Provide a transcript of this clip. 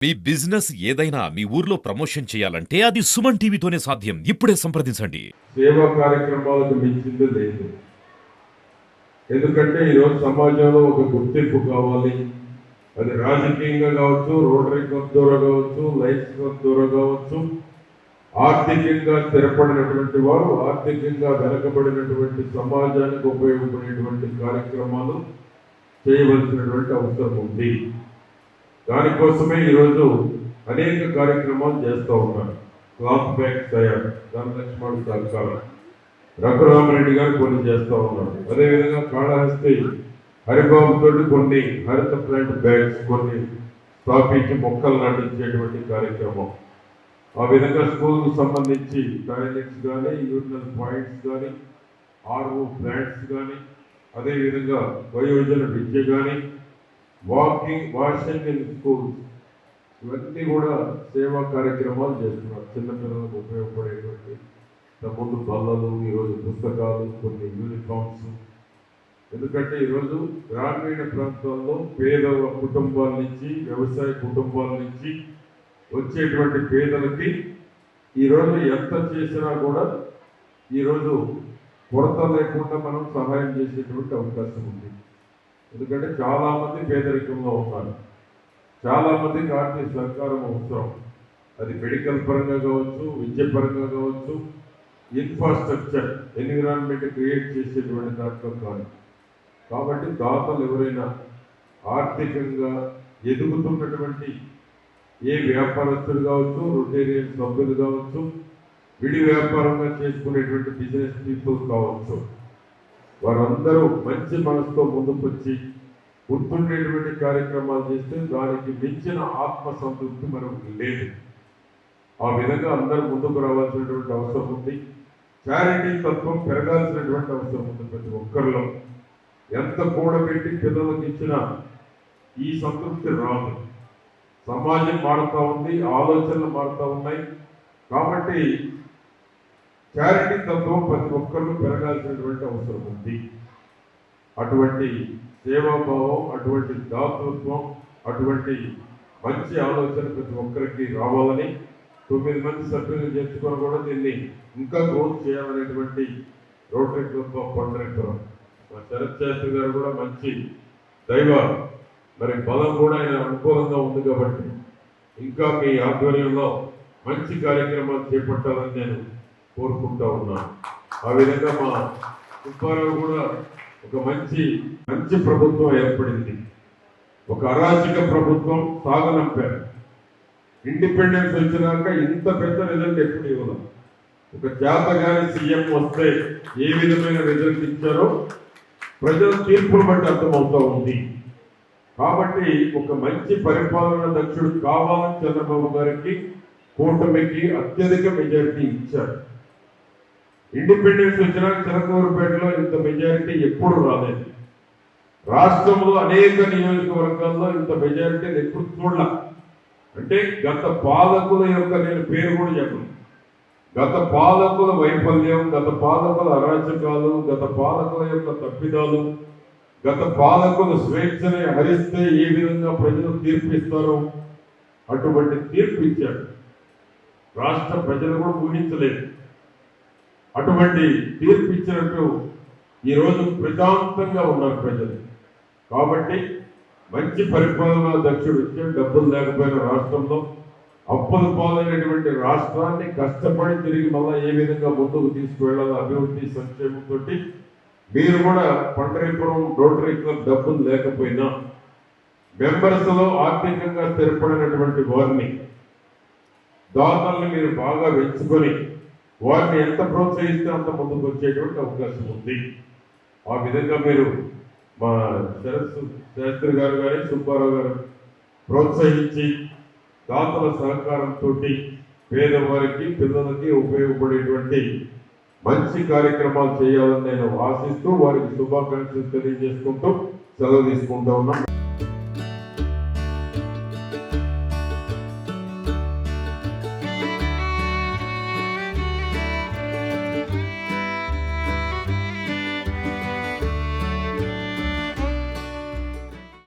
మీ business ఏదైనా మీ ఊర్లో promotion చేయాలంటే అది సుమన్ టీవీతోనే సాధ్యం. ఇప్పుడే సంప్రదించండి. సేవా కార్యక్రమాలకు మించింది లేదు. ఎందుకంటే ఈరోజు సమాజంలో ఒక గుర్తింపు కావాలి. అది రాజకీయంగా కావచ్చు, రోటరీ క్లబ్ ద్వారా కావచ్చు, లైఫ్ క్లబ్ ద్వారా కావచ్చు, ఆర్థికంగా స్థిరపడినటువంటి వారు, ఆర్థికంగా వెనకబడినటువంటి సమాజానికి ఉపయోగపడేటువంటి కార్యక్రమాలు చేయవలసినటువంటి అవసరం ఉంది. దానికోసమే ఈరోజు అనేక కార్యక్రమాలు చేస్తూ ఉన్నారు. క్లాత్ బ్యాగ్స్ తయారు, ధనలక్ష్మణ్ సహకారం, రఘురామరెడ్డి గారు కొన్ని చేస్తూ ఉన్నారు. అదేవిధంగా కాళహస్తి హరిబాబుతో కొన్ని హరిత ప్లాంట్ బ్యాగ్స్ కొన్ని స్థాపించి మొక్కలు నాటించేటువంటి కార్యక్రమం. ఆ విధంగా స్కూల్కు సంబంధించి టాయిలెట్స్ కానీ, యూరినల్ పాయింట్స్ కానీ, ఆర్ఓ ప్లాంట్స్ కానీ, అదేవిధంగా వయోజన విద్య కానీ, వాషింగ్ ఇన్ స్కూల్స్, ఇవన్నీ కూడా సేవా కార్యక్రమాలు చేస్తున్నారు. చిన్నపిల్లలకు ఉపయోగపడేటువంటి ముందు బల్లలు, ఈరోజు పుస్తకాలు, కొన్ని యూనిఫామ్స్. ఎందుకంటే ఈరోజు గ్రామీణ ప్రాంతాల్లో పేద కుటుంబాల నుంచి, వ్యవసాయ కుటుంబాల నుంచి వచ్చేటువంటి పేదలకి ఈరోజు ఎంత చేసినా కూడా ఈరోజు కొరత లేకుండా మనం సహాయం చేసేటువంటి అవకాశం ఉంది. ఎందుకంటే చాలామంది పేదరికంలో ఉన్నారు, చాలామందికి ఆర్థిక సహకారం అవసరం. అది మెడికల్ పరంగా కావచ్చు, విద్య పరంగా కావచ్చు, ఇన్ఫ్రాస్ట్రక్చర్ ఎన్విరాన్మెంట్ క్రియేట్ చేసేటువంటి దాంట్లో కానీ. కాబట్టి దాతలు ఎవరైనా ఆర్థికంగా ఎదుగుతున్నటువంటి ఏ వ్యాపారస్తులు కావచ్చు, రొటేరియన్ సభ్యులు కావచ్చు, విడి వ్యాపారంగా చేసుకునేటువంటి బిజినెస్ పీపుల్ కావచ్చు, వారందరూ మంచి మనసుతో ముందుకు వచ్చి గుర్తుండేటువంటి కార్యక్రమాలు చేస్తే దానికి మించిన ఆత్మ సంతృప్తి మనకు లేదు. ఆ విధంగా అందరూ ముందుకు రావాల్సినటువంటి అవసరం ఉంది. చారిటీ తత్వం పెరగాల్సినటువంటి అవసరం ఉంది. ప్రతి ఒక్కరిలో ఎంత కూడబెట్టి పిల్లలకు ఇచ్చిన ఈ సంతృప్తి రాదు. సమాజం మారుతూ ఉంది, ఆలోచనలు మారుతూ ఉన్నాయి. కాబట్టి చారిటీ తత్వం ప్రతి ఒక్కరిలో పెరగాల్సినటువంటి అవసరం ఉంది. అటువంటి సేవాభావం, అటువంటి దాతృత్వం, అటువంటి మంచి ఆలోచన ప్రతి ఒక్కరికి రావాలని 9 మంది సభ్యులు చేర్చుకొని కూడా దీన్ని ఇంకా గ్రోత్ చేయాలనేటువంటి రోటరీ క్లబ్ ఆఫ్ పండరీపురం మా శరత్ శాస్త్రి గారు కూడా మంచి దైవ బలం కూడా ఆయన అనుకూలంగా ఉంది. కాబట్టి ఇంకా మీ ఆధ్వర్యంలో మంచి కార్యక్రమాలు చేపట్టాలని నేను కోరుకుంటా ఉన్నాను. ఆ విధంగా మా సుబ్బారావు కూడా ఒక మంచి ప్రభుత్వం ఏర్పడింది. ఒక అరాచక ప్రభుత్వం సాగనంపారు. ఇండిపెండెన్స్ వచ్చినాక ఇంత పెద్ద రిజల్ట్ ఎప్పుడు ఇవ్వదు. ఒక చేతగాని సీఎం వస్తే ఏ విధమైన రిజల్ట్ ఇచ్చారో ప్రజల తీర్పును బట్టి అర్థమవుతూ ఉంది. కాబట్టి ఒక మంచి పరిపాలన దక్షుడు కావాలని చంద్రబాబు గారికి కూటమికి అత్యధిక మెజారిటీ ఇచ్చారు. ఇండిపెండెన్స్ వచ్చినాక చిలకలూరుపేటలో ఇంత మెజారిటీ ఎప్పుడు రాలేదు. రాష్ట్రంలో అనేక నియోజకవర్గాల్లో ఇంత మెజారిటీ ఎప్పుడు చూడాల. అంటే గత పాలకుల యొక్క నేను పేరు కూడా చెప్పను. గత పాలకుల వైఫల్యం, గత పాలకుల అరాచకాలు, గత పాలకుల యొక్క తప్పిదాలు, గత పాలకుల స్వేచ్ఛని హరిస్తే ఏ విధంగా ప్రజలు తీర్పు ఇస్తారో అటువంటి తీర్పు ఇచ్చారు. రాష్ట్ర ప్రజలు కూడా ఊహించలేదు. అటువంటి తీర్పు ఇచ్చినట్టు ఈరోజు ప్రశాంతంగా ఉన్నారు ప్రజలు. కాబట్టి మంచి పరిపాలనా దక్షుడు ఇచ్చే డబ్బులు లేకపోయిన రాష్ట్రంలో అప్పుల పాలైనటువంటి రాష్ట్రాన్ని కష్టపడి తిరిగి మళ్ళీ ఏ విధంగా ముందుకు తీసుకువెళ్ళాలి అభివృద్ధి సంక్షేమంతో మీరు కూడా పండరీపురం రోటరీ క్లబ్ డబ్బులు లేకపోయినా మెంబర్స్ లో ఆర్థికంగా స్థిరపడినటువంటి వారిని దాతల్ని మీరు బాగా వెంచుకొని వారిని ఎంత ప్రోత్సహిస్తే అంత ముందుకు వచ్చేటువంటి అవకాశం ఉంది. ఆ విధంగా మీరు మా శరత్ శాస్త్రి గారు కానీ, సుబ్బారావు గారు ప్రోత్సహించి దాతల సహకారంతో పేదవారికి, పిల్లలకి ఉపయోగపడేటువంటి మంచి కార్యక్రమాలు చేయాలని నేను ఆశిస్తూ వారికి శుభాకాంక్షలు తెలియజేసుకుంటూ సెలవు తీసుకుంటూ ఉన్నాం.